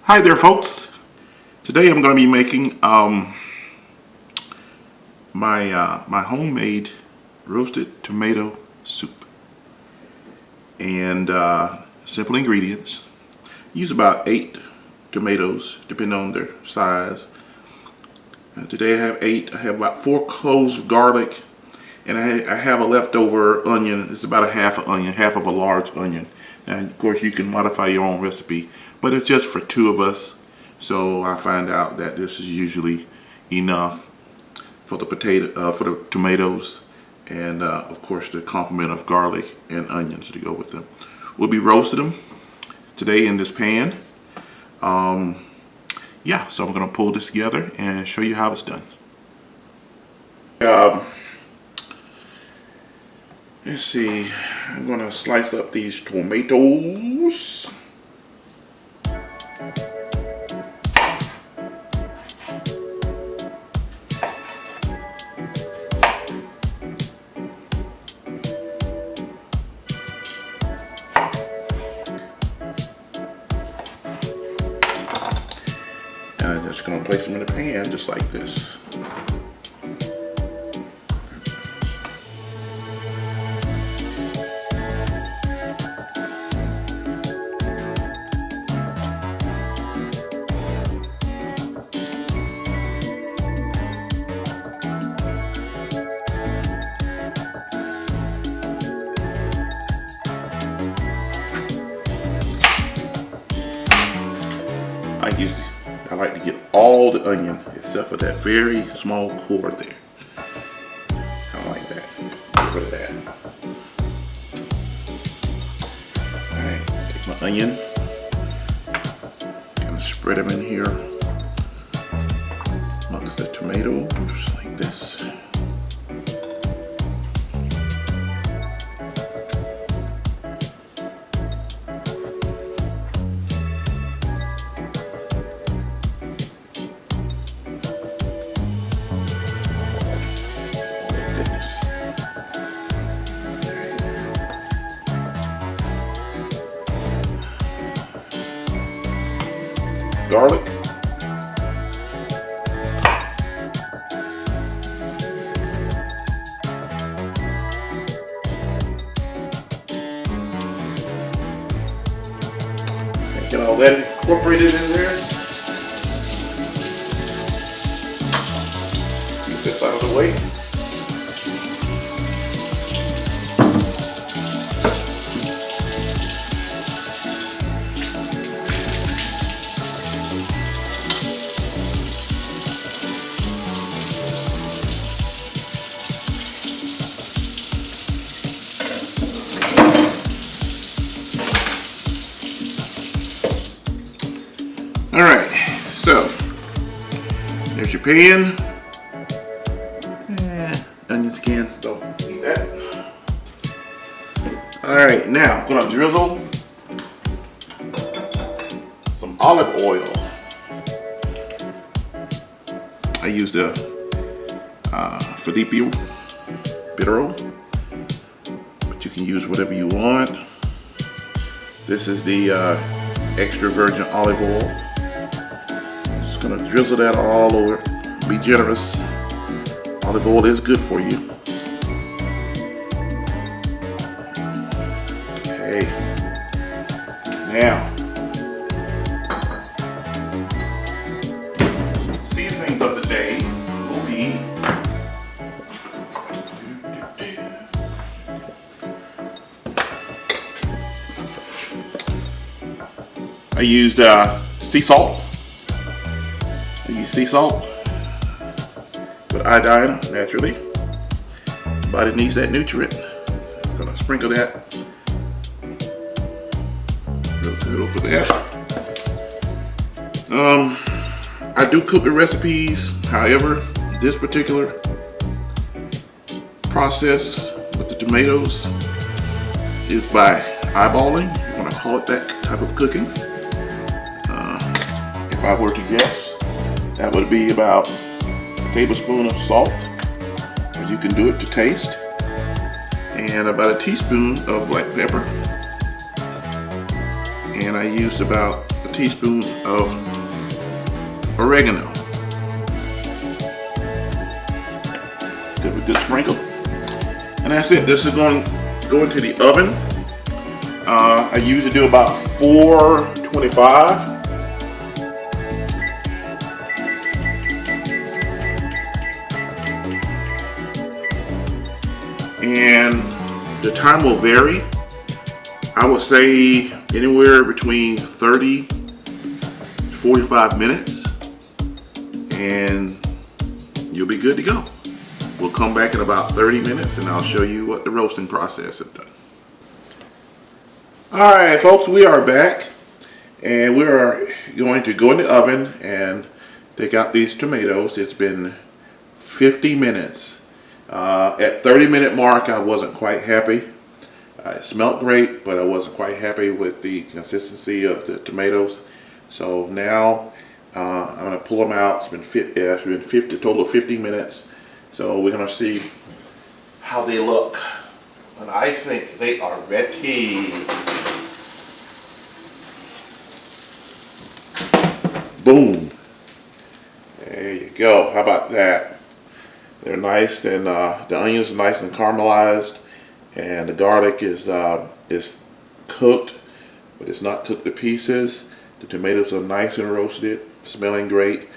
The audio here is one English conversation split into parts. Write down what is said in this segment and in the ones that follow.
Hi there, folks. Today I'm going to be making my homemade roasted tomato soup, and simple ingredients. Use about 8 tomatoes, depending on their size. Today I have 8. I have about 4 cloves of garlic, and I have a leftover onion. It's about a half an onion, half of a large onion. And of course, you can modify your own recipe, but it's just for 2 of us. So I find out that this is usually enough for the tomatoes, and of course the complement of garlic and onions to go with them. We'll be roasting them today in this pan. Yeah, so I'm gonna pull this together and show you how it's done. Let's see, I'm gonna slice up these tomatoes. And I'm just going to place them in the pan just like this. I like to get all the onion except for that very small core there. I like that. Get rid of that. Alright, take my onion, kind of spread them in here amongst the tomatoes like this. Garlic. Get all that incorporated in there. Get this out of the way. Alright, so there's your pan. Onion skin, don't eat that. Alright, now I'm going to drizzle some olive oil. I used the Filippo Bittero, but you can use whatever you want. This is the extra virgin olive oil. Gonna drizzle that all over. Be generous. Olive oil is good for you. Okay. Now, seasonings of the day will be I used sea salt. Sea salt with iodine, naturally. Body needs that nutrient. I'm gonna sprinkle that real good over there. I do cook the recipes. However, this particular process with the tomatoes is by eyeballing. I'm gonna call it that type of cooking. If I were to guess, that would be about a tablespoon of salt, or you can do it to taste, and about a teaspoon of black pepper. and I used about a teaspoon of oregano. Give it a good sprinkle. And that's it. This is going to go into the oven. I usually do about 425. And the time will vary. I would say anywhere between 30 to 45 minutes, and you'll be good to go. We'll come back in about 30 minutes and I'll show you what the roasting process has done. Alright folks, we are back, and we are going to go in the oven and take out these tomatoes. It's been 50 minutes. At 30-minute mark, I wasn't quite happy. It smelled great, but I wasn't quite happy with the consistency of the tomatoes. So now I'm going to pull them out. It's been total of 50 minutes. So we're going to see how they look. And I think they are ready. Boom. There you go. How about that? They're nice, and the onions are nice and caramelized, and the garlic is cooked, but it's not cooked to pieces. The tomatoes are nice and roasted, smelling great.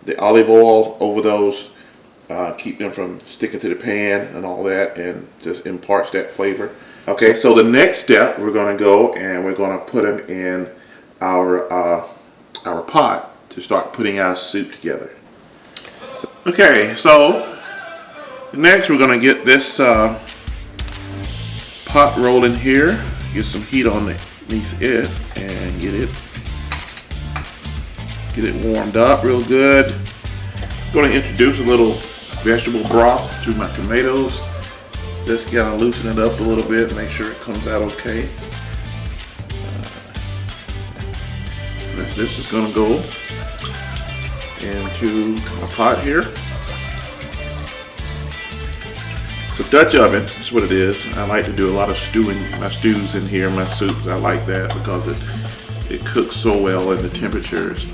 The olive oil over those keep them from sticking to the pan and all that, and just imparts that flavor. Okay, so the next step, we're going to go and we're going to put them in our pot to start putting our soup together. Okay, so next we're going to get this pot rolling here, get some heat underneath it, and get it warmed up real good. I'm going to introduce a little vegetable broth to my tomatoes. Just kind of loosen it up a little bit, make sure it comes out okay. This is going to go into a pot here. It's a Dutch oven, that's what it is. I like to do a lot of stewing, my stews in here, my soups. I like that because it cooks so well, and the temperatures,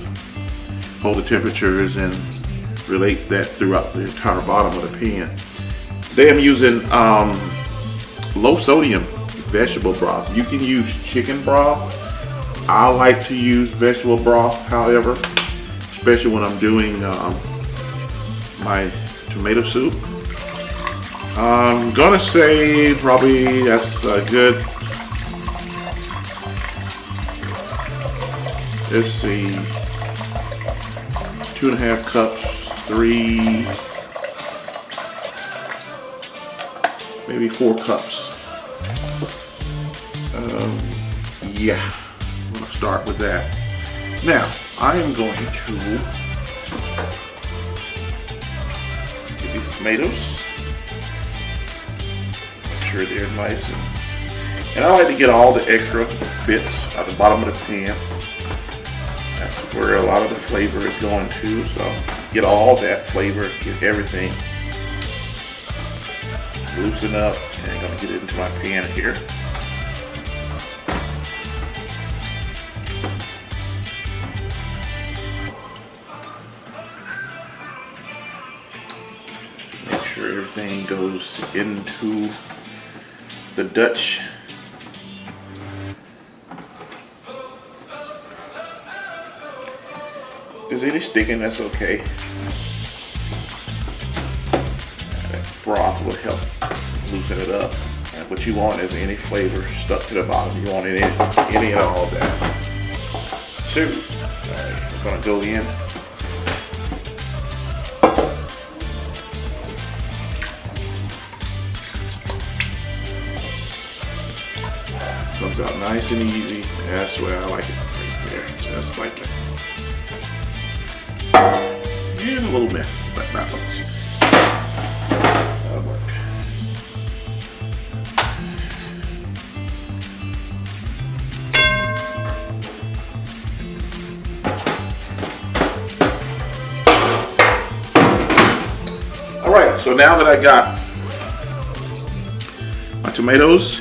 hold the temperatures, and relates that throughout the entire bottom of the pan. Today I'm using low sodium vegetable broth. You can use chicken broth. I like to use vegetable broth, however, especially when I'm doing my tomato soup. I'm gonna say probably that's a good, let's see, 2.5 cups, 3, maybe 4 cups. Yeah, I'm gonna start with that. Now, I am going to get these tomatoes. Make sure they're nice, and I like to get all the extra bits at the bottom of the pan. That's where a lot of the flavor is going to, so get all that flavor, get everything. Loosen up, and I'm going to get it into my pan here. Make sure everything goes into the Dutch. If there's any sticking, that's okay. That broth will help loosen it up. And what you want is any flavor stuck to the bottom. You want any and all of that. So, we're gonna go in. Comes out nice and easy. That's the way I like it. Right there, just like that. And a little mess, but not much. That'll work. All right, so now that I got my tomatoes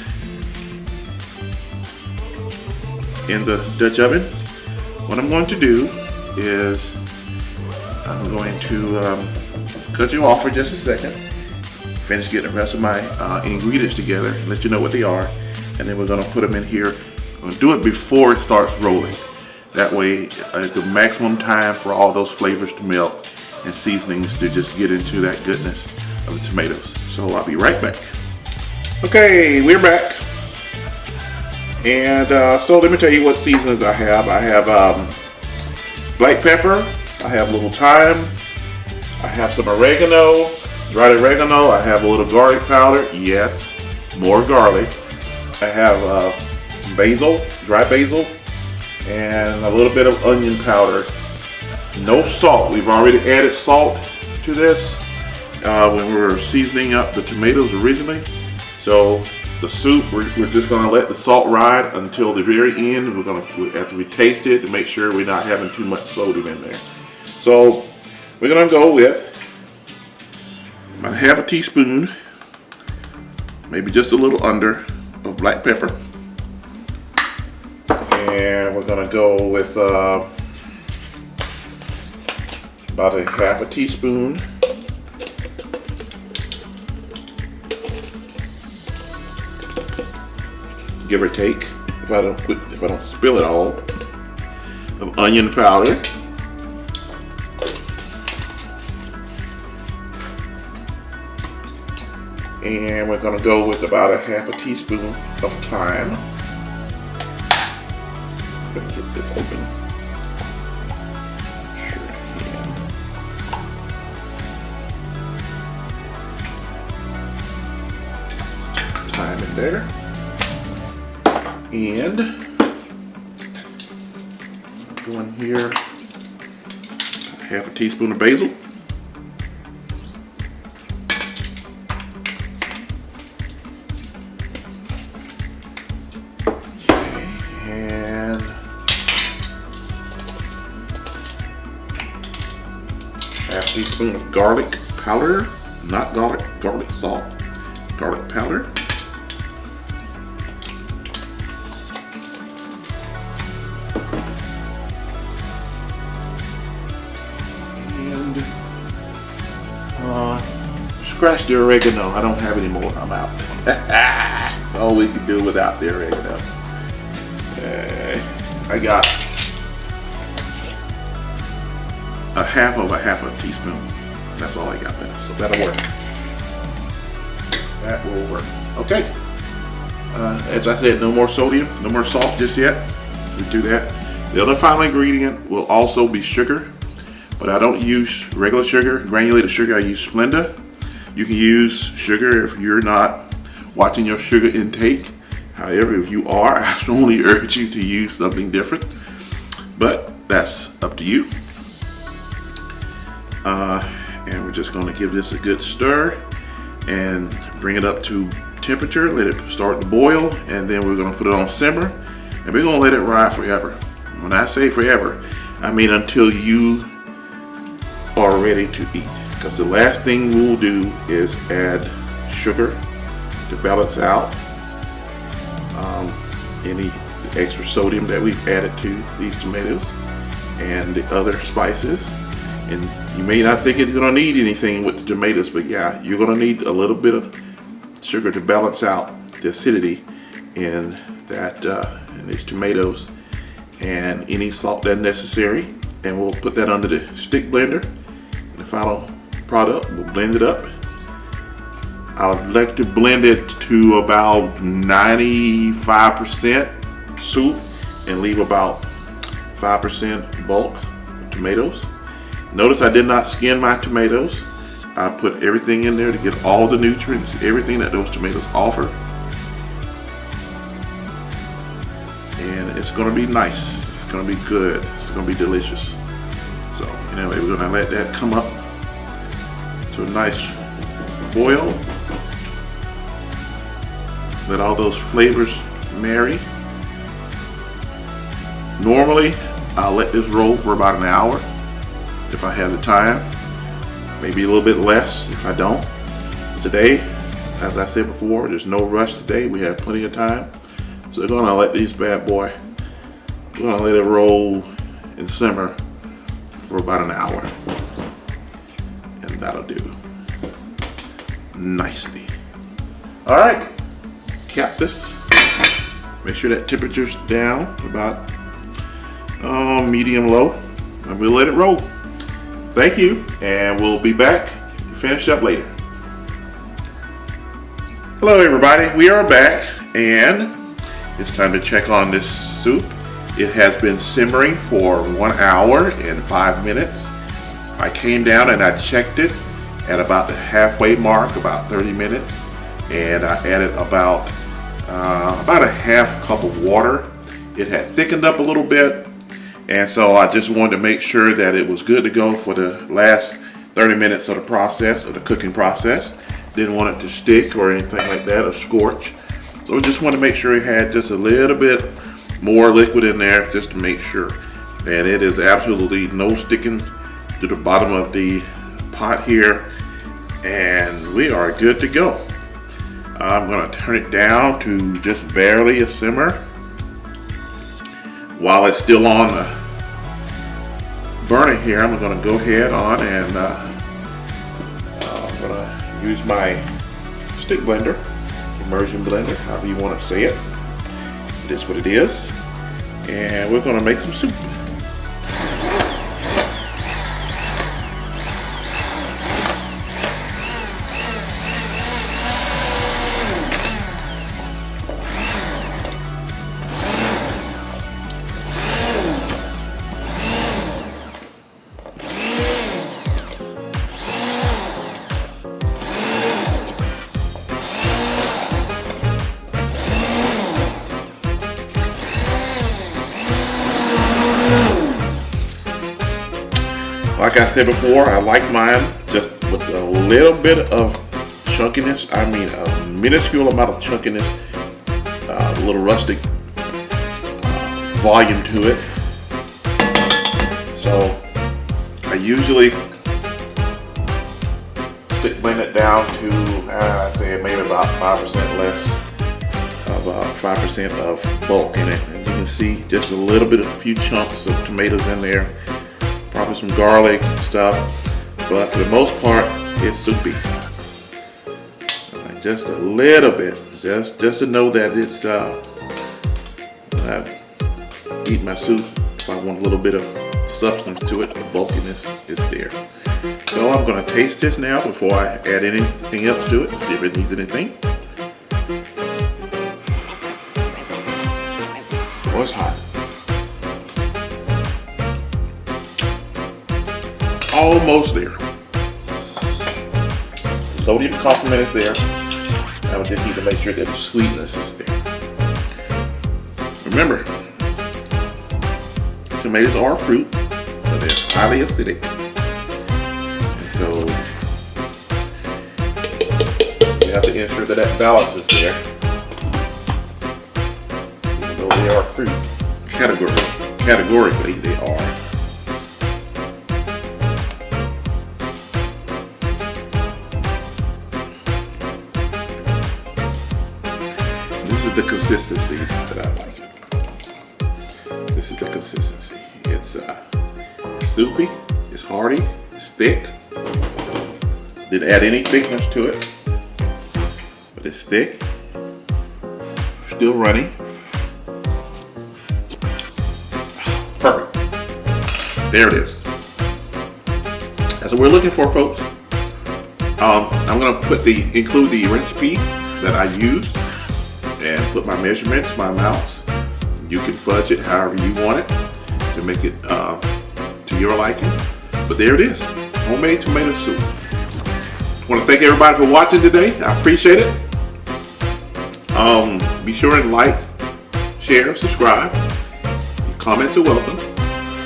in the Dutch oven. What I'm going to do is I'm going to cut you off for just a second, finish getting the rest of my ingredients together, let you know what they are, and then we're going to put them in here. I'm going to do it before it starts rolling. That way, the maximum time for all those flavors to melt and seasonings to just get into that goodness of the tomatoes. So I'll be right back. Okay, we're back. And so let me tell you what seasonings I have. I have black pepper, I have a little thyme, I have some oregano, dried oregano, I have a little garlic powder, yes, more garlic. I have some basil, dry basil, and a little bit of onion powder. No salt. We've already added salt to this when we were seasoning up the tomatoes originally. So the soup, we're just going to let the salt ride until the very end. We're going to, after we taste it, to make sure we're not having too much sodium in there. So we're going to go with about half a teaspoon, maybe just a little under, of black pepper. And we're going to go with about a half a teaspoon give or take, if I don't spill it all, of onion powder. And we're going to go with about a half a teaspoon of thyme. Let me get this open. Sure I can. Thyme in there. And go in here, half a teaspoon of basil. Okay, and half a teaspoon of garlic powder, not garlic salt, garlic powder. Scratch the oregano. I don't have any more. I'm out. That's all we can do without the oregano. I got a half a teaspoon. That's all I got there. So that'll work. That will work. Okay. As I said, no more sodium, no more salt just yet. We do that. The other final ingredient will also be sugar, but I don't use regular sugar, granulated sugar. I use Splenda. You can use sugar if you're not watching your sugar intake. However, if you are, I strongly urge you to use something different. But that's up to you. And we're just going to give this a good stir and bring it up to temperature. Let it start to boil, and then we're going to put it on simmer, and we're going to let it ride forever. When I say forever, I mean until you are ready to eat. Because the last thing we'll do is add sugar to balance out any extra sodium that we've added to these tomatoes and the other spices. And you may not think it's going to need anything with the tomatoes, but yeah, you're going to need a little bit of sugar to balance out the acidity in that in these tomatoes, and any salt that's necessary. And we'll put that under the stick blender. And the final product, we'll blend it up. I would like to blend it to about 95% soup and leave about 5% bulk of tomatoes. Notice I did not skin my tomatoes. I put everything in there to get all the nutrients, everything that those tomatoes offer. And it's going to be nice. It's going to be good. It's going to be delicious. So anyway, we're going to let that come up to a nice boil. Let all those flavors marry. Normally, I'll let this roll for about an hour if I have the time. Maybe a little bit less if I don't. Today, as I said before, there's no rush today. We have plenty of time. So we're gonna let these bad boy Gonna let it roll and simmer for about an hour, and that'll do nicely. All right, cap this. Make sure that temperature's down about medium low, and we'll let it roll. Thank you, and we'll be back to finish up later. Hello everybody, we are back, and it's time to check on this soup. It has been simmering for 1 hour and 5 minutes. I came down and I checked it at about the halfway mark, about 30 minutes, and I added about a half cup of water. It had thickened up a little bit, and so I just wanted to make sure that it was good to go for the last 30 minutes of the process, of the cooking process. Didn't want it to stick or anything like that, or scorch. So we just want to make sure it had just a little bit more liquid in there, just to make sure. And it is absolutely no sticking to the bottom of the pot here, and we are good to go. I'm going to turn it down to just barely a simmer while it's still on the burner here. I'm going to go ahead on and I'm going to use my stick blender, immersion blender, however you want to say it. It is what it is, and we're going to make some soup. Like I said before, I like mine just with a little bit of chunkiness. I mean, a minuscule amount of chunkiness, a little rustic volume to it. So I usually blend it down to, I'd say maybe about 5% less, about 5% of bulk in it. As you can see, just a little bit of a few chunks of tomatoes in there. Probably some garlic and stuff, but for the most part, it's soupy. Just a little bit, just to know that it's I eat my soup. If I want a little bit of substance to it, the bulkiness is there. So I'm going to taste this now before I add anything else to it. See if it needs anything. Oh, it's hot. Almost there. Sodium complement is there. I would just need to make sure that the sweetness is there. Remember, tomatoes are a fruit, but they're highly acidic. And so we have to ensure that that balance is there. Even though they are fruit, categorically they are. This is the consistency that I like. This is the consistency. It's soupy, it's hearty, it's thick. Didn't add any thickness to it, but it's thick. Still runny. Perfect. There it is. That's what we're looking for, folks. I'm gonna include the recipe that I used and put my measurements, my amounts. You can fudge it however you want it to make it to your liking. But there it is, homemade tomato soup. I want to thank everybody for watching today. I appreciate it. Be sure and like, share, subscribe. Your comments are welcome.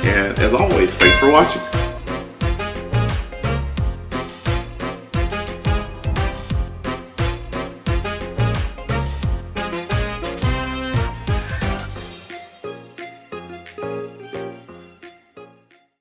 And as always, thanks for watching.